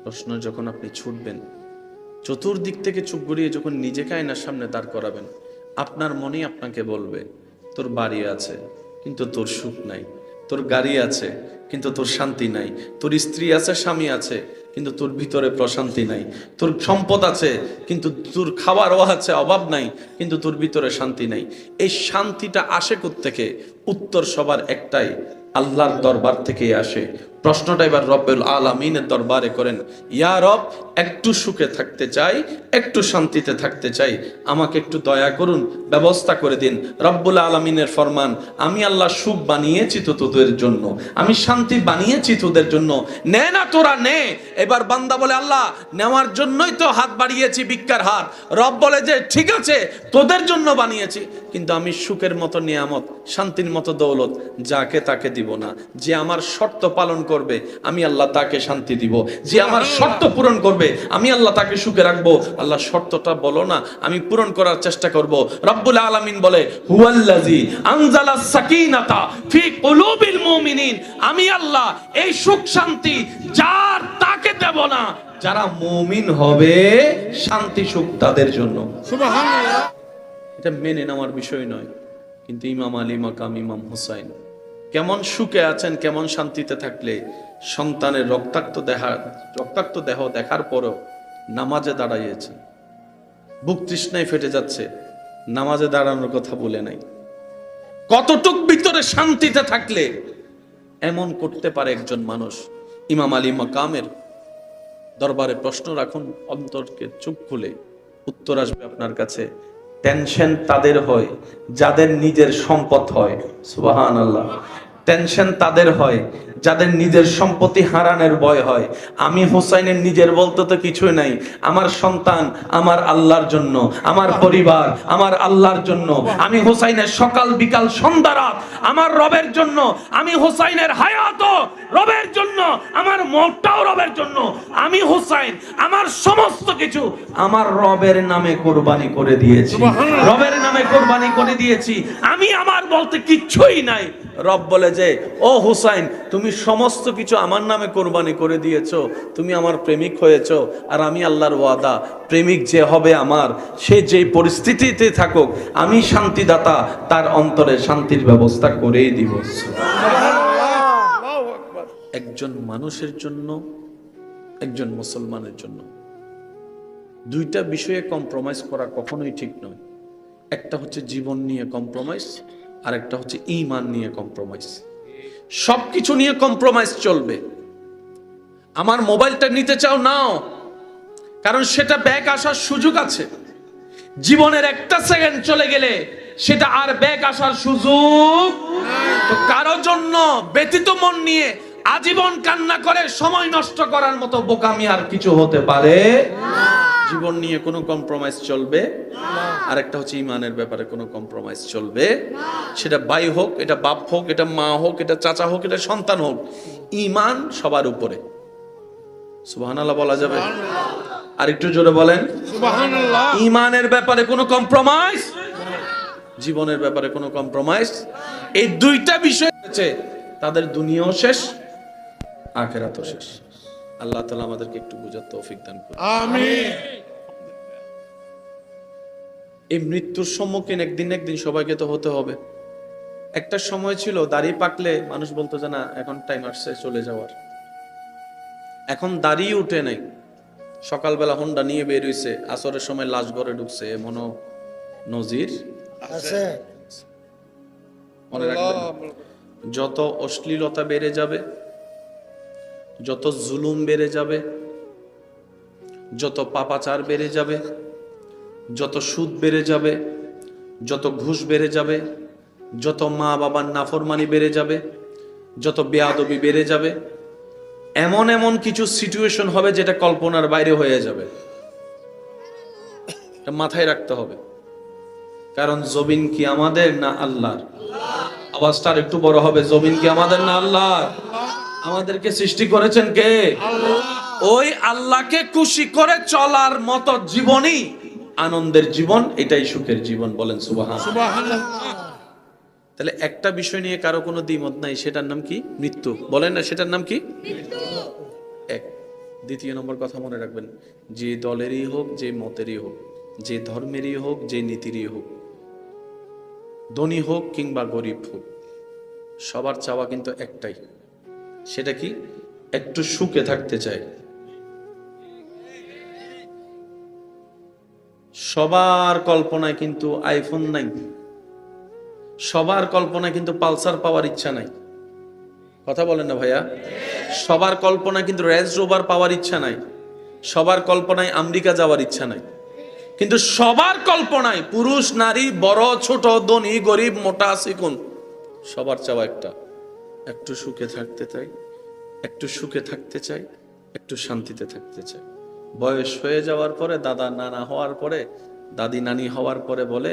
প্রশ্ন যখন আপনি ছুটবেন, চতুর্দিক থেকে চুপ গড়িয়ে যখন নিজেকে আয়নার সামনে দাঁড় করাবেন, আপনার মনেই আপনাকে বলবে তোর বাড়ি আছে কিন্তু তোর সুখ নাই, তোর গাড়ি আছে কিন্তু তোর শান্তি নাই, তোর স্ত্রী আছে, স্বামী আছে, কিন্তু তোর ভিতরে প্রশান্তি নাই, তোর সম্পদ আছে কিন্তু তোর খাবারও আছে, অভাব নাই, কিন্তু তোর ভিতরে শান্তি নাই। এই শান্তিটা আসে কোত্থেকে? উত্তর সবার একটাই, আল্লাহর দরবার থেকেই আসে। প্রশ্নটা এবার রব্বুল আলামিনের দরবারে করেন, ইয়া রব, একটু সুখে থাকতে চাই, একটু শান্তিতে থাকতে চাই, আমাকে একটু দয়া করুন, ব্যবস্থা করে দিন। রব্বুল আলামিনের ফরমান, আমি আল্লাহ সুখ বানিয়েছি তো তোদের জন্য, আমি শান্তি বানিয়েছি তোদের জন্য, নে না তোরা নে। এবার বান্দা বলে, আল্লাহ নেওয়ার জন্যই তো হাত বাড়িয়েছি, ভিক্ষার হাত। রব বলে যে ঠিক আছে, তোদের জন্য বানিয়েছি, কিন্তু আমি সুখের মতো নিয়ামত, শান্তির মতো দৌলত যাকে তাকে দিব না। যে আমার শর্ত পালন করবে আমি আল্লাহ তাকে শান্তি দিব, যে আমার শর্ত পূরণ করবে আমি আল্লাহ তাকে সুখে রাখবো। আল্লাহ শর্তটা বলো না, আমি পূরণ করার চেষ্টা করব। রব্বুল আলামিন বলে, হুয়াল্লাযী আনজালাস সাকিনাতা ফি কুলুবিল মুমিনিন, আমি আল্লাহ এই সুখ শান্তি যার তাকে দেব না, যারা মুমিন হবে শান্তি সুখ তাদের জন্য। সুবহানাল্লাহ। এটা মেনে নেওয়ার বিষয় নয়, কিন্তু ইমাম আলী মাকাম ইমাম হুসাইন কেমন সুখে আছেন, কেমন শান্তিতে থাকলে সন্তানের রক্তাক্ত দেহ দেখার পরও নামাজে দাঁড়াইয়েছেন। বুক তৃষ্ণায় ফেটে যাচ্ছে, নামাজে দাঁড়ানোর কথা বলে নাই। কতটুক ভিতরে শান্তিতে থাকলে এমন করতে পারে একজন মানুষ? ইমাম আলী মাকামের দরবারে প্রশ্ন রাখুন, অন্তরকে চুপ খুলে, উত্তর আসবে আপনার কাছে। টেনশন তাদের হয় যাদের নিজের সম্পদ হয়। সুবহানাল্লাহ। টেনশন তাদের হয় যাদের নিজের সম্পত্তি হারানোর ভয় হয়। আমি হুসাইনের নিজের বলতে তো কিছুই নাই, আমার সন্তান আমার আল্লাহর জন্য, আমার পরিবার আমার আল্লাহর জন্য, আমি হুসাইনের সকাল বিকাল সন্ধ্যা রাত আমার রবের জন্য, আমি হুসাইনের হায়াতও রবের জন্য, আমার মরটাও রবের জন্য, আমি হুসাইন আমার সমস্ত কিছু আমার রবের নামে কোরবানি করে দিয়েছি, রবের নামে কোরবানি করে দিয়েছি, আমি আমার বলতে কিচ্ছুই নাই। রব বলে যে, ও হুসাইন, তুমি সমস্ত কিছু আমার নামে কোরবানি করে দিয়েছো, তুমি আমার প্রেমিক হয়েছো, আর আমি আল্লাহর ওয়াদা, প্রেমিক যে হবে আমার, সে যেই পরিস্থিতিতে থাকুক, আমি শান্তিদাতা, তার অন্তরে শান্তির ব্যবস্থা করেই দিব। একজন মানুষের জন্য, একজন মুসলমানের জন্য দুইটা বিষয়ে কম্প্রোমাইজ করা কখনোই ঠিক নয়। একটা হচ্ছে জীবন নিয়ে কম্প্রোমাইজ, আর একটা হচ্ছে ঈমান নিয়ে কম্প্রোমাইজ। সবকিছু নিয়ে কম্প্রোমাইজ চলবে। আমার মোবাইলটা নিতে চাও নাও, কারণ সেটা ব্যাক আসার সুযোগ আছে। জীবনের একটা সেকেন্ড চলে গেলে সেটা আর ব্যাক আসার সুযোগ তো কারোর জন্য ব্যতীত মন নিয়ে আজীবন কান্না করে সময় নষ্ট করার মতো বোকামি আর কিছু হতে পারে না। জীবন নিয়ে কোনো কম্প্রোমাইজ চলবে না। আর একটা হচ্ছে ঈমানের ব্যাপারে কোনো কম্প্রোমাইজ চলবে না। সেটা ভাই হোক, এটা বাপ হোক, এটা মা হোক, এটা চাচা হোক, এটা সন্তান হোক, ঈমান সবার উপরে। সুবহানাল্লাহ বলা যাবে? আর একটু জোরে বলেন সুবহানাল্লাহ। ঈমানের ব্যাপারে কোনো কম্প্রোমাইজ, জীবনের ব্যাপারে কোনো কম্প্রোমাইজ। এই দুইটা বিষয় আছে, তাদের দুনিয়াও শেষ, আখিরাতও শেষ। আল্লাহ তাআলা আমাদেরকে একটু বুঝার তৌফিক দান করুন, আমিন। এই মৃত্যুর সম্মুখীন একদিন সবাইকে তো হতে হবে। একটা সময় ছিল দাড়ি পাকলে মানুষ বলতো যে না, এখন টাইম আসছে চলে যাওয়ার। এখন দাড়ি উঠে নাই, সকালবেলা হোন্ডা নিয়ে বের হইছে, আসরের সময় লাশ ঘরে ঢুকছে, এমনও নজির আছে। মনে রাখবেন, যত অশ্লীলতা বেড়ে যাবে, যত জুলুম বেড়ে যাবে, যত পাপাচার বেড়ে যাবে, যত সুদ বেড়ে যাবে, যত ঘুষ বেড়ে যাবে, যত মা বাবার নাফরমানি বেড়ে যাবে, যত বেয়াদবি বেড়ে যাবে, এমন এমন কিছু সিচুয়েশন হবে যেটা কল্পনার বাইরে হয়ে যাবে। এটা মাথায় রাখতে হবে, কারণ জমিন কি আমাদের না আল্লাহর? আওয়াজটা একটু বড় হবে। জমিন কি আমাদের না আল্লাহর? আমাদেরকে সৃষ্টি করেছেন কে? আল্লাহ। ওই আল্লাহকে খুশি করে চলার মতো জীবনই আনন্দের জীবন, এটাই সুখের জীবন। বলেন সুবহানাল্লাহ। তাহলে একটা বিষয় নিয়ে কারো কোনো দ্বিমত নাই, সেটার নাম কি? মৃত্যু। বলেন না, সেটার নাম কি? মৃত্যু। এক দ্বিতীয় নম্বর কথা মনে রাখবেন, যে দলেরই হোক, যে মতেরই হোক, যে ধর্মেরই হোক, যে নীতিরই হোক, ধনী হোক কিংবা গরিব হোক, সবার চাওয়া কিন্তু একটাই। সেটা কি? একটু সুখে থাকতে চায়। সবার কল্পনায় কিন্তু আইফোন নাই, সবার কল্পনায় কিন্তু পালসার পাওয়ার ইচ্ছা নাই। কথা বলেন না ভাইয়া? সবার কল্পনায় কিন্তু রেঞ্জ রোভার পাওয়ার ইচ্ছা নাই, সবার কল্পনায় আমেরিকা যাওয়ার ইচ্ছা নাই। কিন্তু সবার কল্পনায় পুরুষ নারী, বড় ছোট, ধনী গরিব, মোটা চিকন, সবার চাওয়া একটা, একটু সুখে থাকতে চাই, একটু সুখে থাকতে চাই, একটু শান্তিতে থাকতে চাই। বয়স হয়ে যাওয়ার পরে, দাদা নানা হওয়ার পরে, দাদি নানি হওয়ার পরে বলে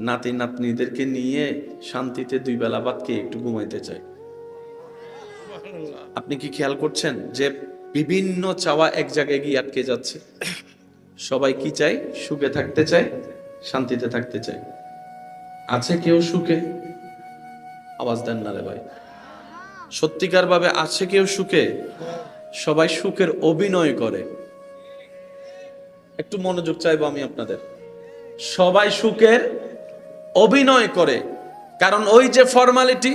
নাতি নাতনিদেরকে নিয়ে শান্তিতে দুই বেলা ভাত খেয়ে একটু ঘুমাইতে চাই। আপনি কি খেয়াল করছেন যে বিভিন্ন চাওয়া এক জায়গায় গিয়ে আটকে যাচ্ছে? সবাই কি চাই? সুখে থাকতে চায়, শান্তিতে থাকতে চায়। আছে কেউ সুখে? আওয়াজ দেন না রে ভাই। সত্যিকার ভাবে আছে কেউ সুখে? সবাই সুখের অভিনয় করে। একটু মনোযোগ চাইবো আমি আপনাদের। সবাই সুখের অভিনয় করে, কারণ ওই যে ফর্মালিটি।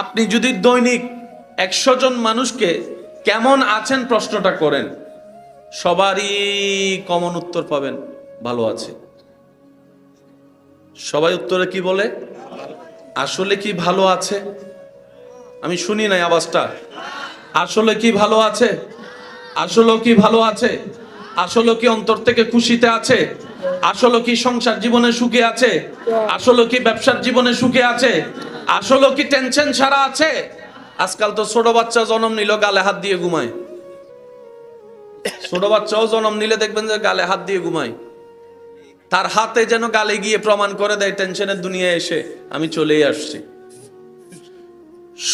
আপনি যদি দৈনিক 100 জন মানুষকে কেমন আছেন প্রশ্নটা করেন, সবারই কমন উত্তর পাবেন, ভালো আছে। সবাই উত্তরে কি বলে? আসলে কি ভালো আছে? আমি শুনি নাই আওয়াজটা। আসলে কি ভালো আছে? আসলে কি ভালো আছে? আসলে কি অন্তর থেকে খুশিতে আছে? আসলে কি সংসার জীবনে সুখে আছে? আসলে কি ব্যবসার জীবনে সুখে আছে? আসলে কি টেনশন ছাড়া আছে? আজকাল তো ছোট বাচ্চা জন্ম নিল গালে হাত দিয়ে ঘুমায়। ছোট বাচ্চাও জন্ম নিলে দেখবেন যে গালে হাত দিয়ে ঘুমায়। তার হাতে যেন গালে গিয়ে প্রমাণ করে দেয় টেনশনের দুনিয়ায় এসে আমি চলেই আসছি।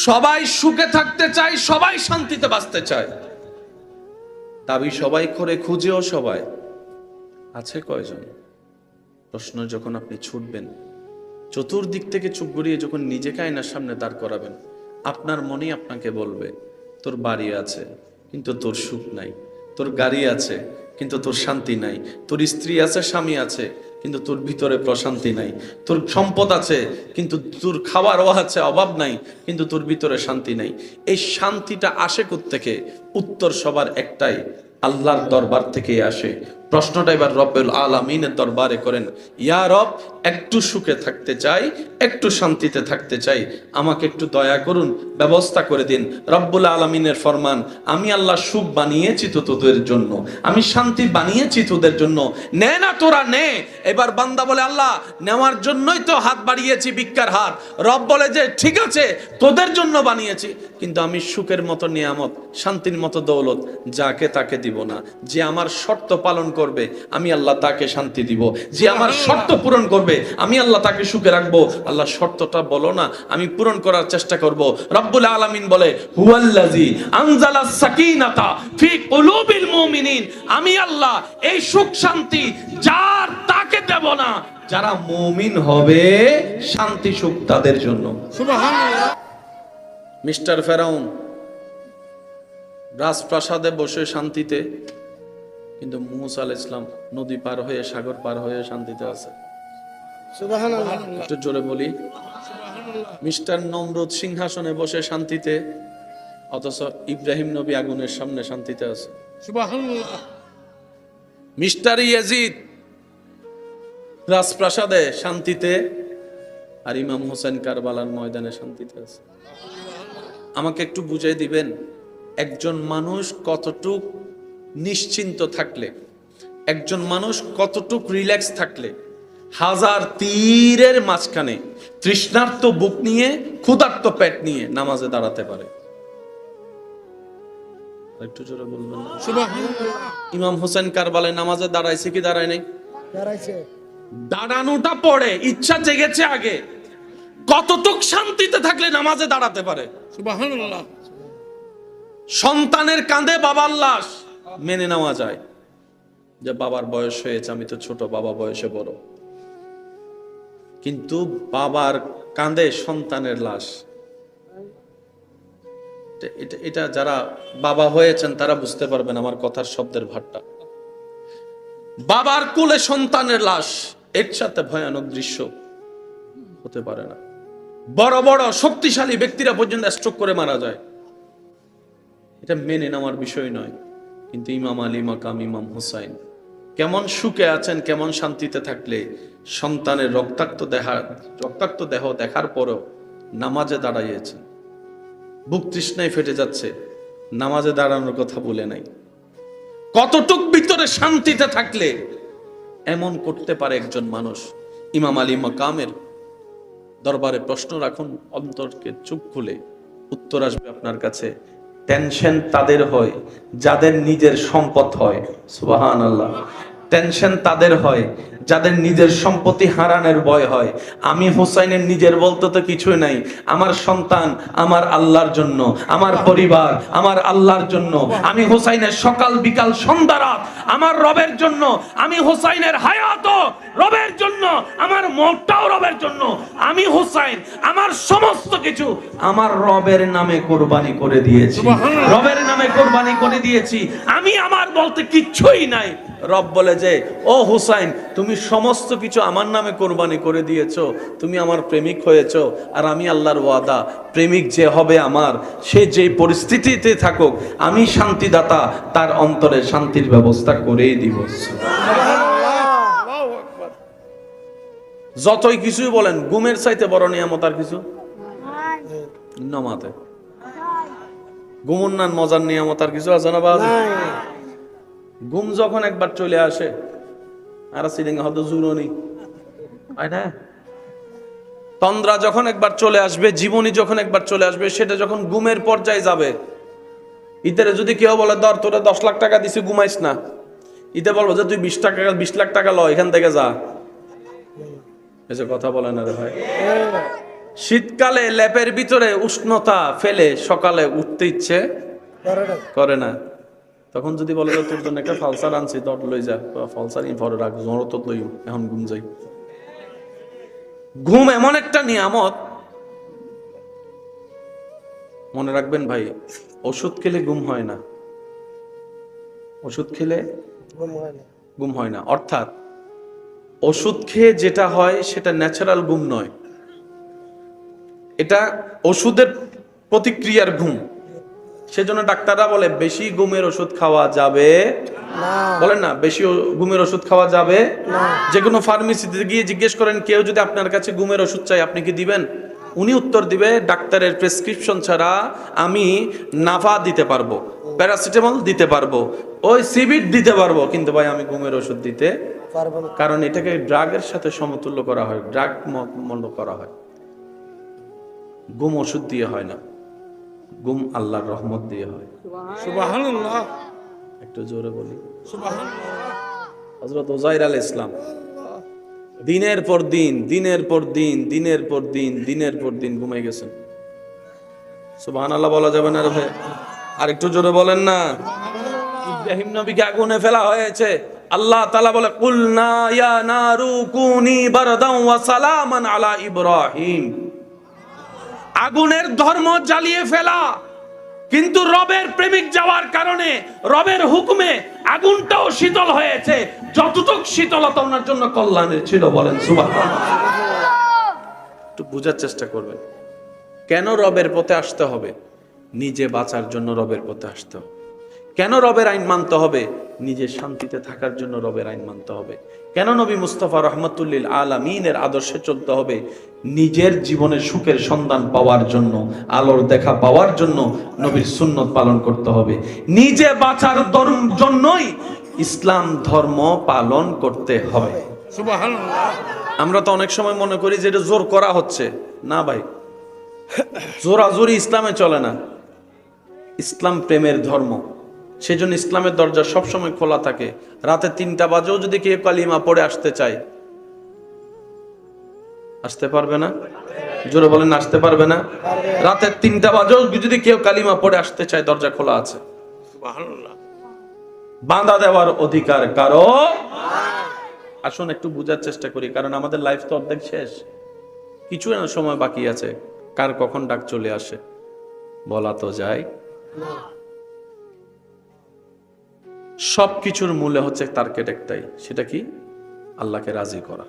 সবাই সুখে থাকতে চায়, সবাই শান্তিতে বাঁচতে চায়, দাবি সবাই করে, খুঁজেও সবাই। আছে কয়জন? প্রশ্ন যখন আপনি ছুটবেন, চতুর্দিক থেকে চুপ গড়িয়ে যখন নিজেকে আয়নার সামনে দাঁড় করাবেন, আপনার মনেই আপনাকে বলবে তোর বাড়ি আছে কিন্তু তোর সুখ নাই, তোর গাড়ি আছে কিন্তু তোর শান্তি নাই, তোর স্ত্রী আছে, স্বামী আছে, কিন্তু তোর ভিতরে প্রশান্তি নাই, তোর সম্পদ আছে কিন্তু তোর খাওয়ার আছে অভাব নাই, কিন্তু তোর ভিতরে শান্তি নাই। এই শান্তিটা আসে কোত্থেকে? উত্তর সবার একটাই, আল্লাহর দরবার থেকে আসে। প্রশ্নটা এবার রব্বুল আলামিনের দরবারে করেন, ইয়া রব, একটু সুখে থাকতে চাই, একটু শান্তিতে থাকতে চাই, আমাকে একটু দয়া করুন, ব্যবস্থা করে দিন। রব্বুল আলামিনের ফরমান, আমি আল্লাহ সুখ বানিয়েছি তো তোদের জন্য, আমি শান্তি বানিয়েছি তোদের জন্য, নে না তোরা নে। এবার বান্দা বলে, আল্লাহ নেওয়ার জন্যই তো হাত বাড়িয়েছি, ভিক্ষার হাত। রব বলে যে ঠিক আছে তোদের জন্য বানিয়েছি, কিন্তু আমি সুখের মতো নিয়ামত, শান্তির মতো দৌলত যাকে তাকে দিব না। যে আমার শর্ত পালন করবে আমি আল্লাহ তাকে শান্তি দিব, যে আমার শর্ত পূরণ করবে আমি আল্লাহ তাকে সুখে রাখবো। আল্লাহ শর্তটা বলো না, আমি পূরণ করার চেষ্টা করব। রব্বুল আলামিন বলে, হুয়াল্লাযী আনজালাস সাকিনাতা ফি কুলুবিল মুমিনিন, আমি আল্লাহ এই সুখ শান্তি যার তাকে দেব না, যারা মুমিন হবে শান্তি সুখ তাদের জন্য। সুবহানাল্লাহ। মিস্টার ফেরাউন রাজপ্রাসাদে বসে শান্তিতে, কিন্তু মুসা আলাইহিস সালাম নদী পার হয়ে, সাগর পার হয়ে শান্তিতে আছে। সুবহানাল্লাহ। একটু জোরে বলি। মিস্টার নমরুদ সিংহাসনে বসে শান্তিতে, অথচ ইব্রাহিম নবী আগুনের সামনে শান্তিতে আছে। সুবহানাল্লাহ। মিস্টার ইয়াজিদ রাজপ্রাসাদে শান্তিতে, আর ইমাম হোসেন কারবালার ময়দানে শান্তিতে আছে। আমাকে একটু বুঝাই দিবেন, একজন মানুষ কতটুক নিশ্চিন্ত থাকলে, একজন মানুষ কতটুক রিল্যাক্স থাকলে হাজার তীরের মাঝখানে তৃষ্ণার্ত বুক নিয়ে, ক্ষুধার্ত পেট নিয়ে নামাজে দাঁড়াতে পারে? একটু জোরে বলবেন। ইমাম হোসেন কারবালায় নামাজে দাঁড়াইছে কি দাঁড়ায় নাই? দাঁড়াইছে। দাঁড়ানোটা পড়ে, ইচ্ছা জেগেছে আগে। কতটুক শান্তিতে থাকলে নামাজে দাঁড়াতে পারে? সুবহানাল্লাহ। সন্তানের কাঁধে বাবার লাশ মেনে নেওয়া যায়, যে বাবার বয়স হয়েছে, আমি তো ছোট, বাবা বয়সে বড়। কিন্তু বাবার কাঁধে সন্তানের লাশ, এটা যারা বাবা হয়েছেন তারা বুঝতে পারবেন আমার কথার শব্দের ভারটা। বাবার কোলে সন্তানের লাশ, এর সাথে ভয়ানক দৃশ্য হতে পারে না। বড় বড় শক্তিশালী ব্যক্তিরা পর্যন্ত স্ট্রোক করে মারা যায়, এটা মেনে নেওয়ার বিষয় নয়। কিন্তু ইমাম আলী মাকাম ইমাম হুসাইন কেমন সুখে আছেন, কেমন শান্তিতে থাকলে সন্তানের রক্তাক্ত দেহ দেখার পরও নামাজে দাঁড়াইয়েছেন। বুক তৃষ্ণায় ফেটে যাচ্ছে, নামাজে দাঁড়ানোর কথা বলে নাই। কতটুক ভিতরে শান্তিতে থাকলে এমন করতে পারে একজন মানুষ। ইমাম আলী মাকামের দরবারে প্রশ্ন রাখুন, অন্তরকে চুপ খুলে উত্তর আসবে আপনার কাছে। টেনশন তাদের হয় যাদের নিজের সম্পদ হয়, সুবহানাল্লাহ। টেনশন তাদের হয় যাদের নিজের সম্পত্তি হারানোর ভয় হয়। আমি হুসাইনের নিজের বলতে তো কিছুই নাই, আমার সন্তান আমার আল্লাহর জন্য, আমার পরিবার আমার আল্লাহর জন্য। আমি হুসাইনের সকাল বিকাল সন্ধ্যা রাত আমার রবের জন্য। আমি হুসাইনের হায়াত রবের জন্য, আমার মরটাও রবের জন্য। আমি হুসাইন আমার সমস্ত কিছু আমার রবের নামে কোরবানি করে দিয়েছি, রবের নামে কোরবানি করে দিয়েছি। আমি আমার বলতে কিচ্ছুই নাই। রব বলে যে, ও হুসাইন, তুমি সমস্ত কিছু আমার নামে কোরবানি করে দিয়েছো, তুমি আমার প্রেমিক হয়েছো। আর আমি আল্লাহর ওয়াদা, প্রেমিক যে হবে আমার, সে যে পরিস্থিতিতে থাকুক, আমি শান্তিদাতা, তার অন্তরে শান্তির ব্যবস্থা করেই দিব। যতই কিছুই বলেন, ঘুমের চাইতে বড় নিয়ামত আর কিছু নমাতে। ঘুমুন্নান মজার নিয়ামত আর কিছু আছে না বাবা? ঘুম যখন একবার চলে আসে, আর সিলিং হয়তো জুরনি না, তন্দ্রা যখন একবার চলে আসবে, জীবনী যখন একবার চলে আসবে, সেটা যখন ঘুমের পর্যায়ে যাবে। ইতারে যদি কেউ বলে ধর তোরে 10 লাখ টাকা দিছি ঘুমাইস না, ইতে বলবো যে তুই 20 লাখ টাকা ল, এখান থেকে যা। এসে কথা বলে না রে ভাই। শীতকালে ল্যাপের ভিতরে উষ্ণতা ফেলে সকালে উঠতে ইচ্ছে করে না। তখন যদি বলে তোর জন্য একটা ফালসার আনছি, তোর লই যা, ফালসার পরে রাখ, জ্বর তো লই, এখন ঘুম যাই। ঘুম এমন একটা নিয়ামত, মনে রাখবেন ভাই। ওষুধ খেলে ঘুম হয় না, ওষুধ খেলে ঘুম হয় না। অর্থাৎ ওষুধ খেয়ে যেটা হয় সেটা ন্যাচারাল ঘুম নয়, এটা ওষুধের প্রতিক্রিয়ার ঘুম। সেজন্য ডাক্তাররা বলে বেশি ঘুমের ওষুধ খাওয়া যাবে না, বলেন না বেশি ঘুমের ওষুধ খাওয়া যাবে না। যে কোনো ফার্মেসিতে গিয়ে জিজ্ঞেস করেন, কেউ যদি আপনার কাছে ঘুমের ওষুধ চাই, আপনি কি দিবেন? উনি উত্তর দিবে, ডাক্তারের প্রেসক্রিপশন ছাড়া আমি নাভা দিতে পারবো, প্যারাসিটামল দিতে পারবো, ওই সিবিট দিতে পারবো, কিন্তু ভাই আমি ঘুমের ওষুধ দিতে পারবো না। কারণ এটাকে ড্রাগের সাথে সমতুল্য করা হয়, ড্রাগ মন্ড করা হয়। ঘুম ওষুধ দিয়ে হয় না, ঘুম আল্লাহর রহমত দিয়ে হয়। সুবহানাল্লাহ, একটু জোরে বলি সুবহানাল্লাহ। হযরত উযাইর আলাইহিস সালাম দিনের পর দিন ঘুমাই গেছেন। সুবহানাল্লাহ বলা যাবে না রে ভাই? আর একটু জোরে বলেন না। ইব্রাহিম নবীকে আগুনে ফেলা হয়েছে, আল্লাহ তাআলা বলে কুলনা ইয়া নারু কুনি বারদান ওয়া সালামান আলা ইব্রাহিম। আগুনের ধর্ম জ্বালিয়ে ফেলা, কিন্তু রবের প্রেমিক যাওয়ার কারণে রবের হুকুমে আগুনটাও শীতল হয়েছে। যতটুক শীতলতা ওনার জন্য কল্যাণের ছিল। বলেন সুবহানাল্লাহ। একটু বোঝার চেষ্টা করবেন, কেন রবের পথে আসতে হবে? নিজে বাঁচার জন্য রবের পথে আসতে হবে। কেন রবের আইন মানতে হবে? নিজে শান্তিতে থাকার জন্য রবের আইন মানতে হবে। কেন নবী মুস্তাফা রহমাতুল্লিল আলামিনের আদর্শে চলতে হবে? নিজের জীবনের সুখের সন্ধান পাওয়ার জন্য, আলোর দেখা পাওয়ার জন্য নবীর সুন্নত পালন করতে হবে। নিজে বাঁচার জন্যই ইসলাম ধর্ম পালন করতে হবে। সুবহানাল্লাহ। আমরা তো অনেক সময় মনে করি যে এটা জোর করা হচ্ছে। না ভাই, জোরাজোরি ইসলামে চলে না। ইসলাম প্রেমের ধর্ম, সেজন্য ইসলামের দরজা সবসময় খোলা থাকে। রাতে 3টা বাজেও যদি কেউ কালিমা পড়ে আসতে চায়, আসতে পারবে না? জোরে বলেন, আসতে পারবে না? রাতে 3টা বাজেও যদি কেউ কালিমা পড়ে আসতে চায়, দরজা খোলা আছে। সুবহানাল্লাহ। বাঁধা দেওয়ার অধিকার কারো। আসুন একটু বোঝার চেষ্টা করি, কারণ আমাদের লাইফ তো অর্ধেক শেষ, কিছু সময় বাকি আছে। কার কখন ডাক চলে আসে বলা তো যায়। সবকিছুর মূলে হচ্ছে টার্গেট একটাই, সেটা কি? আল্লাহকে রাজি করা।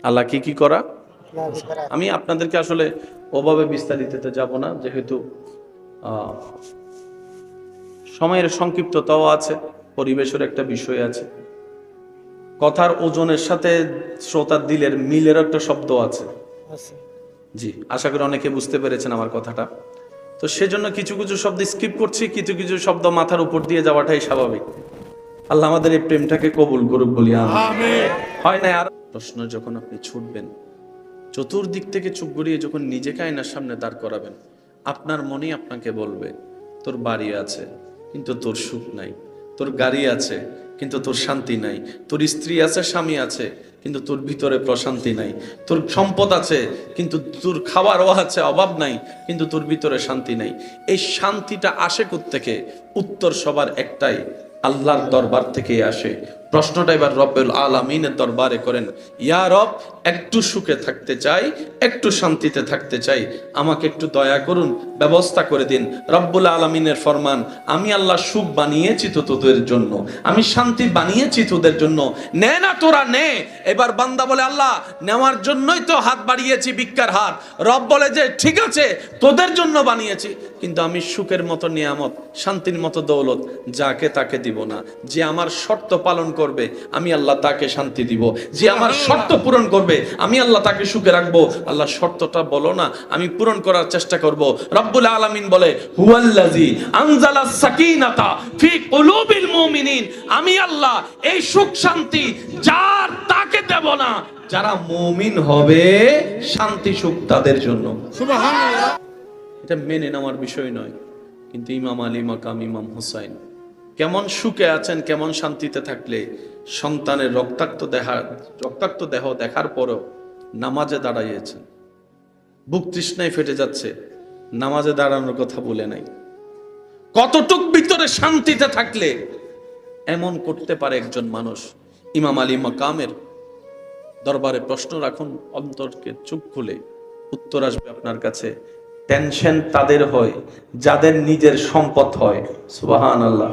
আল্লাহ কি করা? আমি আপনাদেরকে আসলে ওভাবে বিস্তারিত যাব না, যেহেতু সময়ের সংক্ষিপ্ততাও আছে, পরিবেশের একটা বিষয় আছে, কথার ওজনের সাথে শ্রোতার দিলের মিলের একটা শব্দ আছে। জি, আশা করি অনেকে বুঝতে পেরেছেন আমার কথাটা। তো সেজন্য কিছু কিছু শব্দ স্কিপ করছি, কিছু কিছু শব্দ মাথার উপর দিয়ে যাওয়াটাই স্বাভাবিক। আল্লাহ আমাদের এই প্রেমটাকে কবুল করুক বলি আমিন। হয় না আর প্রশ্ন, যখন আপনি ছুটবেন, চতুর্দিক থেকে চুপ গড়িয়ে যখন নিজেকে আয়নার সামনে দাঁড় করাবেন, আপনার মনেই আপনাকে বলবে তোর বাড়ি আছে কিন্তু তোর সুখ নাই, তোর গাড়ি আছে কিন্তু তোর শান্তি নাই, তোর স্ত্রী আছে, স্বামী আছে, কিন্তু তোর ভিতরে প্রশান্তি নাই, তোর সম্পদ আছে কিন্তু তোর খাওয়ারও আছে, অভাব নাই, কিন্তু তোর ভিতরে শান্তি নাই। এই শান্তিটা আসে কোত্থেকে? উত্তর সবার একটাই, আল্লাহর দরবার থেকে আসে। প্রশ্নটা এবার রব্বুল আলামিনের দরবারে করেন, ইয়া রব, একটু সুখে থাকতে চাই, একটু শান্তিতে থাকতে চাই, আমাকে একটু দয়া করুন, ব্যবস্থা করে দিন। রব্বুল আলামিনের ফরমান, আমি আল্লাহ সুখ বানিয়েছি তো তোদের জন্য, আমি শান্তি বানিয়েছি তোদের জন্য, নে না তোরা নে। এবার বান্দা বলে, আল্লাহ নেওয়ার জন্যই তো হাত বাড়িয়েছি, ভিক্ষার হাত। রব বলে যে ঠিক আছে, তোদের জন্য বানিয়েছি, কিন্তু আমি সুখের মতো নিয়ামত, শান্তির মতো দৌলত যাকে তাকে দিব না। যে আমার শর্ত পালন করবে আমি আল্লাহ তাকে শান্তি দিব, যে আমার শর্ত পূরণ করবে আমি আল্লাহ তাকে সুখে রাখবো। আল্লাহ শর্তটা বলো না, আমি পূরণ করার চেষ্টা করব। রব্বুল আলামিন বলে, হুয়াল্লাযী আনজালাস সাকিনাতা ফি কুলুবিল মুমিনিন, আমি আল্লাহ এই সুখ শান্তি যার তাকে দেব না, যারা মুমিন হবে শান্তি সুখ তাদের জন্য। সুবহানাল্লাহ। এটা মেনে নেওয়ার বিষয় নয়, কিন্তু ইমাম আলী মাকাম ইমাম হুসাইন কেমন সুখে আছেন, কেমন শান্তিতে থাকলে সন্তানের রক্তাক্ত দেহ দেখার পরও নামাজে দাঁড়াইয়েছেন। বুক তৃষ্ণায় ফেটে যাচ্ছে, নামাজে দাঁড়ানোর কথা বলে নাই। কতটুক ভিতরে শান্তিতে থাকলে এমন করতে পারে একজন মানুষ? ইমাম আলী মাকামের দরবারে প্রশ্ন রাখুন, অন্তরকে চুপ খুলে, উত্তর আসবে আপনার কাছে। টেনশন তাদের হয় যাদের নিজের সম্পদ হয়। সুবহানাল্লাহ।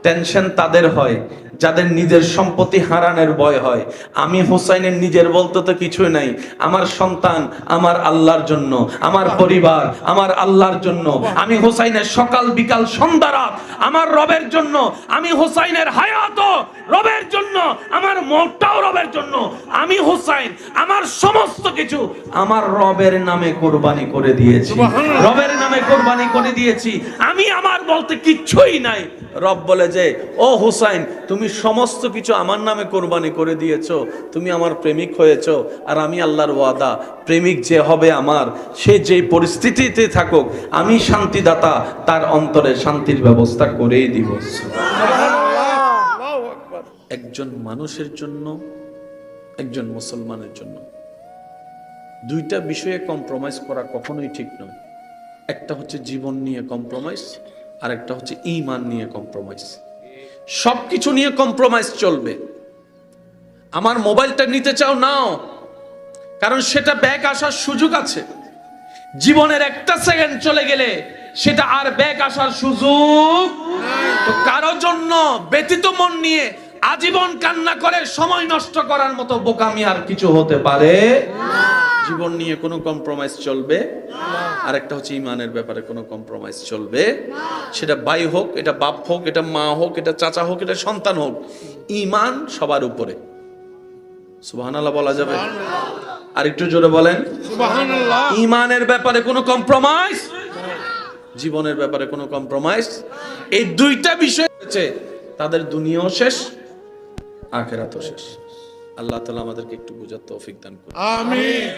টেনশন তাদের হয় যাদের নিজের সম্পত্তি হারানোর ভয় হয়। আমি হুসাইনের নিজের বলতে তো কিছুই নাই, আমার সন্তান আমার আল্লাহর জন্য, আমার পরিবার আমার আল্লাহর জন্য, আমি হুসাইনের সকাল বিকাল সন্ধ্যা রাত আমার রবের জন্য, আমি হুসাইনের হায়াতও রবের জন্য, আমার মওতটাও রবের জন্য, আমি হুসাইন আমার সমস্ত কিছু আমার রবের নামে কোরবানি করে দিয়েছি, রবের নামে কোরবানি করে দিয়েছি, আমি আমার বলতে কিচ্ছুই নাই। রব বলে যে, ও হুসাইন, তুমি সমস্ত কিছু আমার নামে কোরবানি করে দিয়েছো, তুমি আমার প্রেমিক হয়েছো, আর আমি আল্লাহর ওয়াদা, প্রেমিক যে হবে আমার, সে যে পরিস্থিতিতে থাকুক, আমি শান্তিদাতা, তার অন্তরে শান্তির ব্যবস্থা করেই দিব। একজন মানুষের জন্য, একজন মুসলমানের জন্য দুইটা বিষয়ে কম্প্রোমাইজ করা কখনোই ঠিক নয়। একটা হচ্ছে জীবন নিয়ে কম্প্রোমাইজ, আর একটা হচ্ছে ঈমান নিয়ে কম্প্রোমাইজ। সবকিছু নিয়ে কম্প্রোমাইজ চলবে। আমার মোবাইলটা নিতে চাও নাও, কারণ সেটা ব্যাক আসার সুযোগ আছে। জীবনের একটা সেকেন্ড চলে গেলে সেটা আর ব্যাক আসার সুযোগ তো কারোর জন্য ব্যতীত মন নিয়ে আজীবন কান্না করে সময় নষ্ট করার মতো বোকামি আর কিছু হতে পারে না। জীবন নিয়ে কোনো কম্প্রোমাইজ চলবে না। আর একটা হচ্ছে ঈমানের ব্যাপারে কোনো কম্প্রোমাইজ চলবে না। সেটা ভাই হোক, এটা বাপ হোক, এটা মা হোক, এটা চাচা হোক, এটা সন্তান হোক, ঈমান সবার উপরে। সুবহানাল্লাহ বলা যাবে? আর একটু জোরে বলেন সুবহানাল্লাহ। ঈমানের ব্যাপারে কোনো কম্প্রোমাইজ, জীবনের ব্যাপারে কোনো কম্প্রোমাইজ। এই দুইটা বিষয় আছে, তাদের দুনিয়াও শেষ, আখিরাতও শেষ। আল্লাহ তাআলা আমাদেরকে একটু বুঝার তৌফিক দান করুন, আমিন।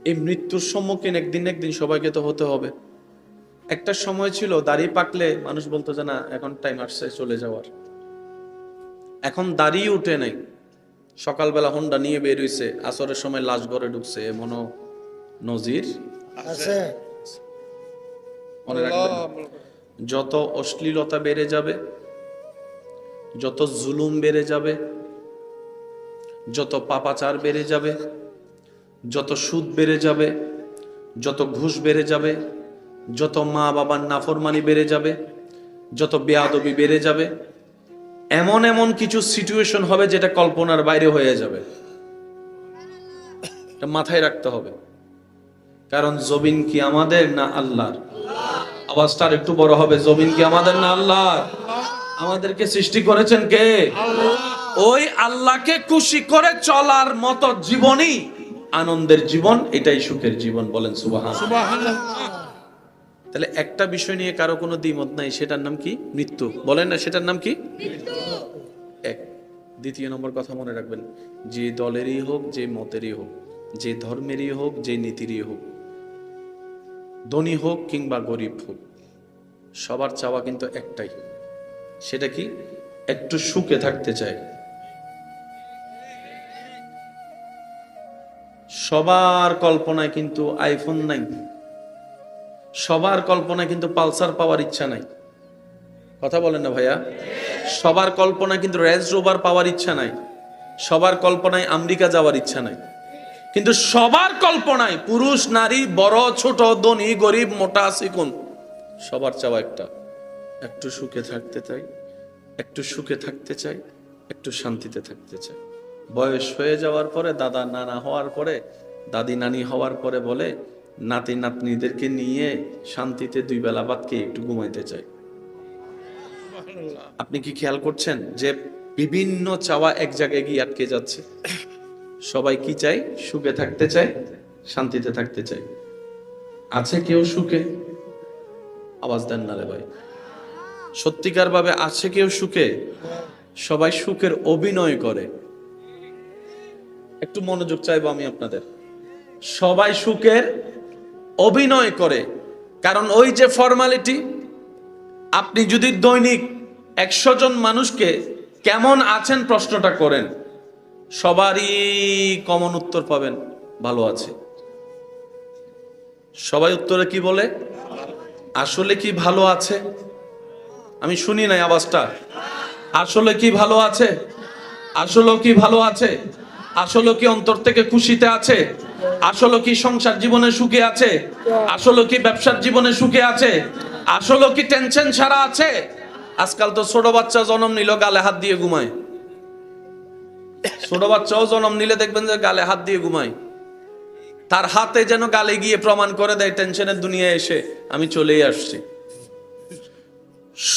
এই মৃত্যুর সম্মুখীন একদিন সবাইকে তো হতে হবে। একটা সময় ছিল দাড়ি পাকলে মানুষ বলতো যে না, এখন টাইম আসছে চলে যাওয়ার। এখন দাড়ি উঠে নাই, সকালবেলা হোন্ডা নিয়ে বের হইছে, আসরের সময় লাশ ঘরে ঢুকছে, এমনও নজির আছে। মনে রাখবেন, যত অশ্লীলতা বেড়ে যাবে, যত জুলুম বেড়ে যাবে, যত পাপাচার বেড়ে যাবে, যত সুদ বেড়ে যাবে, যত ঘুষ বেড়ে যাবে, যত মা বাবার নাফরমানি বেড়ে যাবে, যত বেয়াদবি বেড়ে যাবে, এমন এমন কিছু সিচুয়েশন হবে যেটা কল্পনার বাইরে হয়ে যাবে। এটা মাথায় রাখতে হবে। কারণ জমিন কি আমাদের না আল্লাহর? আওয়াজটা একটু বড় হবে। জমিন কি আমাদের না আল্লাহর? আমাদেরকে সৃষ্টি করেছেন কে? ওই আল্লাহকে খুশি করে চলার মতো জীবনই আনন্দের জীবন, এটাই সুখের জীবন। বলেন সুবহানাল্লাহ। তাহলে একটা বিষয় নিয়ে কারো কোনো দ্বিমত নাই, সেটার নাম কি? মৃত্যু। বলেন না, সেটার নাম কি? এক। দ্বিতীয় নম্বর কথা মনে রাখবেন, যে দলেরই হোক, যে মতেরই হোক, যে ধর্মেরই হোক, যে নীতিরই হোক, ধনী হোক কিংবা গরিব হোক, সবার চাওয়া কিন্তু একটাই। সেটা কি? একটু সুখে থাকতে চায়। সবার কল্পনায় কিন্তু আইফোন নাই, সবার কল্পনায় কিন্তু পালসার পাওয়ার ইচ্ছা নাই। কথা বলেন না ভাইয়া? সবার কল্পনায় কিন্তু রেঞ্জ রোভার পাওয়ার ইচ্ছা নাই, সবার কল্পনায় আমেরিকা যাওয়ার ইচ্ছা নাই। কিন্তু সবার কল্পনায় পুরুষ নারী, বড় ছোট, ধনী গরিব, মোটা চিকন, সবার চাওয়া একটা, একটু সুখে থাকতে চাই, একটু সুখে থাকতে চাই, একটু শান্তিতে থাকতে চাই। বয়স হয়ে যাওয়ার পরে, দাদা নানা হওয়ার পরে, দাদি নানি হওয়ার পরে বলে নাতি নাতনিদেরকে নিয়ে শান্তিতে দুই বেলা ভাত খেয়ে একটু ঘুমাইতে চাই। আপনি কি খেয়াল করছেন যে বিভিন্ন চাওয়া এক জায়গায় গিয়ে আটকে যাচ্ছে? সবাই কি চাই? সুখে থাকতে চায়, শান্তিতে থাকতে চায়। আছে কেউ সুখে? আওয়াজ দেন না রে ভাই। সত্যিকার ভাবে আছে কেউ সুখে? সবাই সুখের অভিনয় করে। একটু মনোযোগ চাইবো আমি আপনাদের। সবাই সুখের অভিনয় করে। কারণ ওই যে ফর্মালিটি, আপনি যদি দৈনিক 100 জন মানুষকে কেমন আছেন প্রশ্নটা করেন, সবারই কমন উত্তর পাবেন, ভালো আছে। সবাই উত্তরে কি বলে? আসলে কি ভালো আছে? আমি শুনি নাই আওয়াজটা। আসলে কি ভালো আছে? আসলে কি ভালো আছে? আসলে কি অন্তর থেকে খুশিতে আছে? আসলে কি সংসার জীবনে সুখে আছে? আসলে কি ব্যবসার জীবনে সুখে আছে? আসলে কি টেনশন ছাড়া আছে? আজকাল তো ছোট বাচ্চা জন্ম নিল গালে হাত দিয়ে ঘুমায়। ছোট বাচ্চাও জন্ম নিলে দেখবেন যে গালে হাত দিয়ে ঘুমায়। তার হাতে যেন গালে গিয়ে প্রমাণ করে দেয় টেনশনের দুনিয়ায় এসে আমি চলেই আসছি।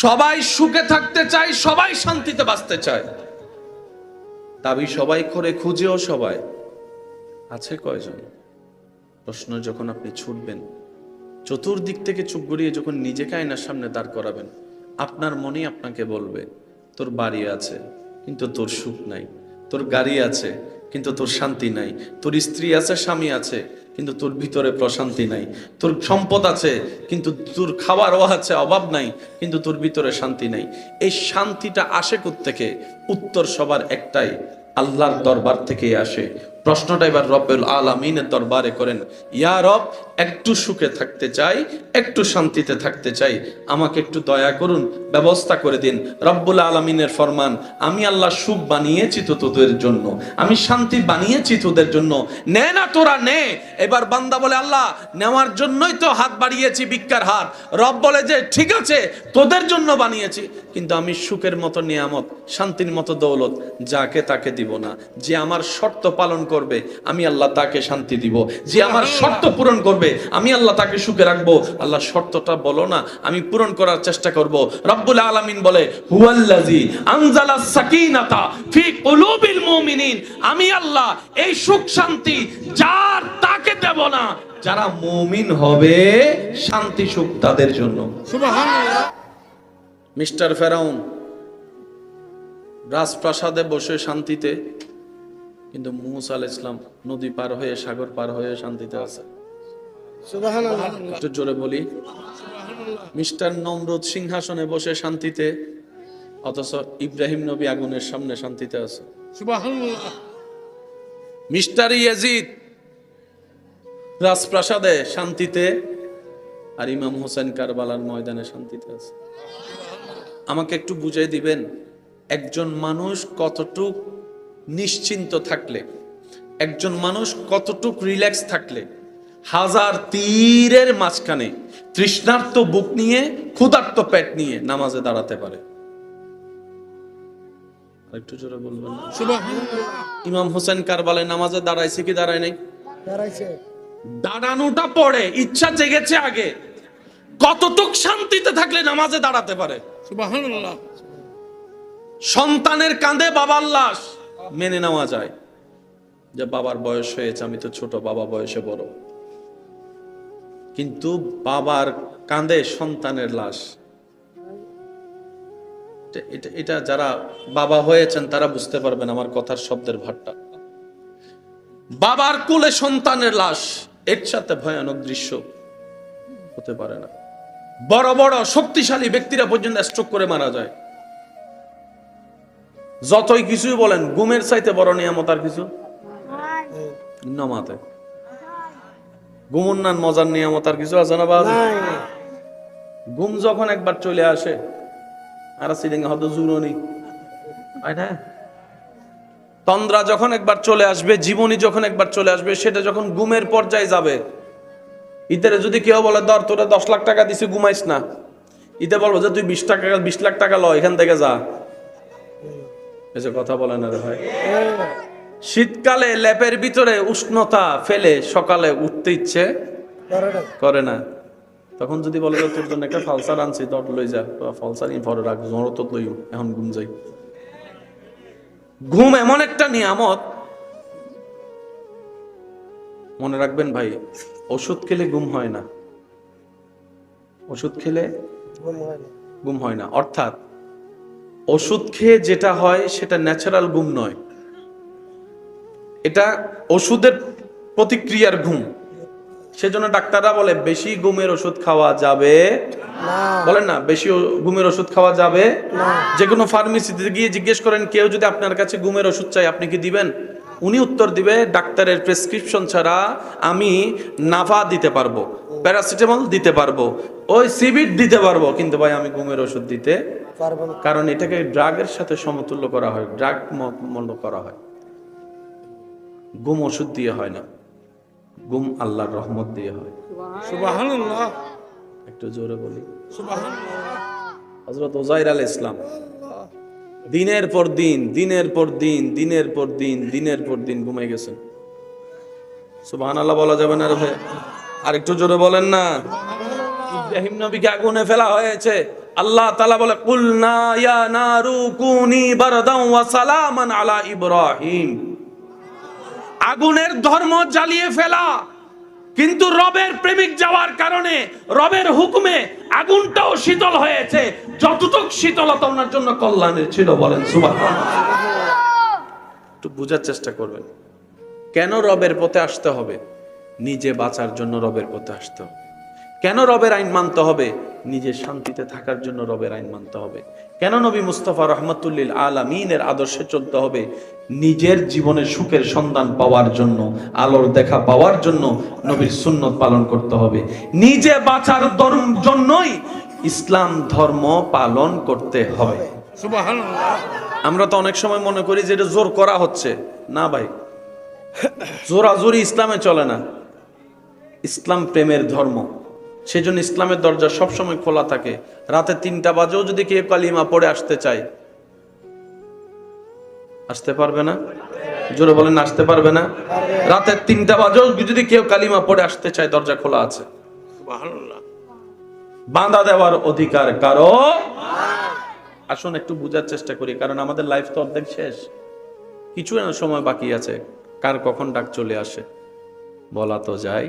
সবাই সুখে থাকতে চায়, সবাই শান্তিতে বাঁচতে চায়, দাবি সবাই করে, খুঁজেও সবাই। আছে কয়জন? প্রশ্ন যখন আপনি ছুটবেন, চতুর্দিক থেকে চোখ গড়িয়ে যখন নিজেকে আয়নার সামনে দাঁড় করাবেন, আপনার মনেই আপনাকে বলবে তোর বাড়ি আছে কিন্তু তোর সুখ নাই, তোর গাড়ি আছে কিন্তু তোর শান্তি নাই, তোর স্ত্রী আছে, স্বামী আছে, কিন্তু তোর ভিতরে প্রশান্তি নাই, তোর সম্পদ আছে কিন্তু তোর খাওয়ারও আছে, অভাব নাই, কিন্তু তোর ভিতরে শান্তি নাই। এই শান্তিটা আসে কোত্থেকে? উত্তর সবার একটাই, আল্লাহর দরবার থেকে আসে। প্রশ্নটা এবার রব্বুল আলামিনের দরবারে করেন, ইয়া রব, একটু সুখে থাকতে চাই, একটু শান্তিতে থাকতে চাই, আমাকে একটু দয়া করুন, ব্যবস্থা করে দিন। রব্বুল আলামিনের ফরমান, আমি আল্লাহ সুখ বানিয়েছি তো তোদের জন্য, আমি শান্তি বানিয়েছি তোদের জন্য, নে না তোরা নে। এবার বান্দা বলে, আল্লাহ নেওয়ার জন্যই তো হাত বাড়িয়েছি, ভিক্ষার হাত। রব বলে যে ঠিক আছে, তোদের জন্য বানিয়েছি, কিন্তু আমি সুখের মতো নিয়ামত, শান্তির মতো দৌলত যাকে তাকে দিব না। যে আমার শর্ত পালন করবে আমি আল্লাহ তাকে শান্তি দিব, যে আমার শর্ত পূরণ করবে আমি আল্লাহ তাকে সুখে রাখবো। আল্লাহ শর্তটা বলো না, আমি পূরণ করার চেষ্টা করব। রব্বুল আলামিন বলে, হুয়াল্লাযী আনজালাস সাকিনাতা ফি কুলুবিল মুমিনিন, আমি আল্লাহ এই সুখ শান্তি যার তাকে দেব না, যারা মুমিন হবে শান্তি সুখ তাদের জন্য। সুবহানাল্লাহ। মিস্টার ফেরাউন রাজপ্রাসাদে বসে শান্তিতে, কিন্তু মুসা আলাইহিস সালাম নদী পার হয়ে, সাগর পার হয়ে শান্তিতে আছে। সুবহানাল্লাহ। একটু জোরে বলি। মিস্টার নমরুদ সিংহাসনে বসে শান্তিতে, অথচ ইব্রাহিম নবী আগুনের সামনে শান্তিতে আছে। সুবহানাল্লাহ। মিস্টার ইয়াজিদ রাজপ্রাসাদে শান্তিতে, আর ইমাম হোসেন কারবালার ময়দানে শান্তিতে আছে। আমাকে একটু বুঝিয়ে দিবেন, একজন মানুষ কতটুক নিশ্চিন্ত থাকলে, একজন মানুষ কতটুক রিল্যাক্স থাকলে হাজার তীরের মাঝখানে তৃষ্ণার্ত বুক নিয়ে ক্ষুধার্ত পেট নিয়ে নামাজে দাঁড়াতে পারে। একটু জোরে বলবেন না? ইমাম হোসেন কারবালায় নামাজে দাঁড়াইছে কি দাঁড়ায় নাই? দাঁড়াইছে। দাঁড়ানোটা পড়ে, ইচ্ছা জেগেছে আগে। কতটুক শান্তিতে থাকলে নামাজে দাঁড়াতে পারে? সুবহানাল্লাহ। সন্তানের কাঁধে বাবার লাশ মেনে নেওয়া যায়, যে বাবার বয়স হয়েছে, আমি তো ছোট, বাবা বয়সে বড়। কিন্তু বাবার কাঁধে সন্তানের লাশ, এটা যারা বাবা হয়েছেন তারা বুঝতে পারবেন আমার কথার শব্দের ভাট্টা। বাবার কোলে সন্তানের লাশ, এর সাথে ভয়ানক দৃশ্য হতে পারে না। বড় বড় শক্তিশালী ব্যক্তিরা পর্যন্ত স্ট্রোক করে মারা যায়। যতই কিছুই বলেন, ঘুমের চাইতে বড় নিয়ামত আর কিছু নামাতে। ঘুমুন না মজার নিয়ামত আর কিছু আছে না বাবা? ঘুম যখন একবার চলে আসে আর সিডিং হয়তো জুরনি, তন্দ্রা যখন একবার চলে আসবে, জীবনী যখন একবার চলে আসবে, সেটা যখন ঘুমের পর্যায়ে যাবে, ইতারে যদি কেউ বলে ধর তোরা 10 লাখ টাকা দিছি ঘুমাইস না, ইতে বলবো যে তুই 20 লাখ টাকা ল, এখান থেকে যা। এসে কথা বলে না রে ভাই। শীতকালে ল্যাপের ভিতরে উষ্ণতা ফেলে সকালে উঠতে ইচ্ছে করে না। তখন যদি বলে তোর জন্য একটা ফালসার আনছি, দর লই যা, ফালসার পরে রাখ, জ্বর তো লই, এখন ঘুম যাই। ঘুম এমন একটা নিয়ামত, মনে রাখবেন ভাই, ওষুধ খেলে ঘুম হয় না। ওষুধ খেলে ঘুম হয় না, অর্থাৎ ওষুধ খেয়ে যেটা হয় সেটা ন্যাচারাল ঘুম নয়, এটা ওষুধের প্রতিক্রিয়ার ঘুম। সেজন্য ডাক্তাররা বলে বেশি ঘুমের ওষুধ খাওয়া যাবে না। বলেন না, বেশি ঘুমের ওষুধ খাওয়া যাবে না। যে কোনো ফার্মেসিতে গিয়ে জিজ্ঞেস করেন, কেউ যদি আপনার কাছে ঘুমের ওষুধ চাই, আপনি কি দিবেন? উনি উত্তর দিবে, ডাক্তারের প্রেসক্রিপশন ছাড়া আমি নাভা দিতে পারবো, প্যারাসিটামল দিতে পারবো, ওই সিবিট দিতে পারবো, কিন্তু ভাই আমি ঘুমের ওষুধ দিতে পারবো না। কারণ এটাকে ড্রাগের সাথে সমতুল্য করা হয়, ড্রাগ মূল্য করা হয়। ঘুম ওষুধ দিয়ে হয় না, ঘুম আল্লাহর রহমত দিয়ে হয়। সুবহানাল্লাহ। একটু জোরে বলি সুবহানাল্লাহ। হযরত উযাইর আলাইহিস সালাম দিনের পর দিন, দিনের পর দিন, দিনের পর দিন, দিনের পর দিন ঘুমাই গেছেন। সুবহানাল্লাহ বলা যাবে না রে ভাই? আর একটু জোরে বলেন না। ইব্রাহিম নবীকে আগুনে ফেলা হয়েছে, আল্লাহ তাআলা বলে কুলনা ইয়া নারু কুনি বারদান ওয়া সালামান আলা ইব্রাহিম। আগুনের ধর্ম জ্বালিয়ে ফেলা, কিন্তু রবের প্রেমিক যাওয়ার কারণে রবের হুকুমে আগুনটাও শীতল হয়েছে, যতটুক শীতলতা ওনার জন্য কল্যাণের ছিল। বলেন সুবহানাল্লাহ। একটু বোঝার চেষ্টা করবেন, কেন রবের পথে আসতে হবে? নিজে বাঁচার জন্য রবের পথে আসতে হবে। কেন রবের আইন মানতে হবে? নিজে শান্তিতে থাকার জন্য রবের আইন মানতে হবে। কেন নবী মুস্তাফা রহমাতুল্লিল আলামিনের আদর্শে চলতে হবে? নিজের জীবনের সুখের সন্ধান পাওয়ার জন্য, আলোর দেখা পাওয়ার জন্য নবীর সুন্নত পালন করতে হবে। নিজে বাঁচার জন্যই ইসলাম ধর্ম পালন করতে হবে। সুবহানাল্লাহ। আমরা তো অনেক সময় মনে করি যে এটা জোর করা হচ্ছে। না ভাই, জোরাজোরি ইসলামে চলে না। ইসলাম প্রেমের ধর্ম, সেজন্য ইসলামের দরজা সবসময় খোলা থাকে। রাতে 3টা বাজেও যদি কেউ কালিমা পড়ে আসতে চায়, আসতে পারবে না? জোরে বলেন, আসতে পারবে না? রাতে 3টা বাজেও যদি কেউ কালিমা পড়ে আসতে চায়, দরজা খোলা আছে। সুবহানাল্লাহ। বাঁধা দেওয়ার অধিকার কারো। আসুন একটু বোঝার চেষ্টা করি, কারণ আমাদের লাইফ তো অর্ধেক শেষ, কিছু সময় বাকি আছে। কার কখন ডাক চলে আসে বলা তো যায়।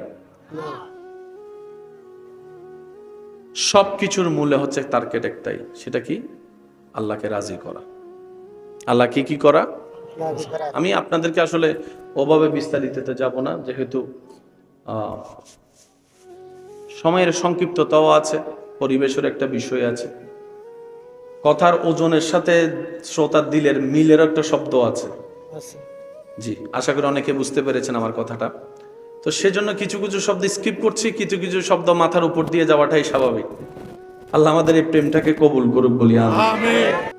সবকিছুর মূলে হচ্ছে টার্গেট একটাই, সেটা কি? আল্লাহকে রাজি করা। আল্লাহ কি করা? আমি আপনাদেরকে আসলে ওভাবে বিস্তারিত যাব না, যেহেতু সময়ের সংক্ষিপ্ততাও আছে, পরিবেশের একটা বিষয় আছে, কথার ওজনের সাথে শ্রোতার দিলের মিলের একটা শব্দ আছে। জি, আশা করি অনেকে বুঝতে পেরেছেন আমার কথাটা। তো সেজন্য কিছু কিছু শব্দ স্কিপ করছি, কিছু কিছু শব্দ মাথার উপর দিয়ে যাওয়াটাই স্বাভাবিক। আল্লাহ আমাদের এই প্রেমটাকে কবুল করুক বলি আমিন।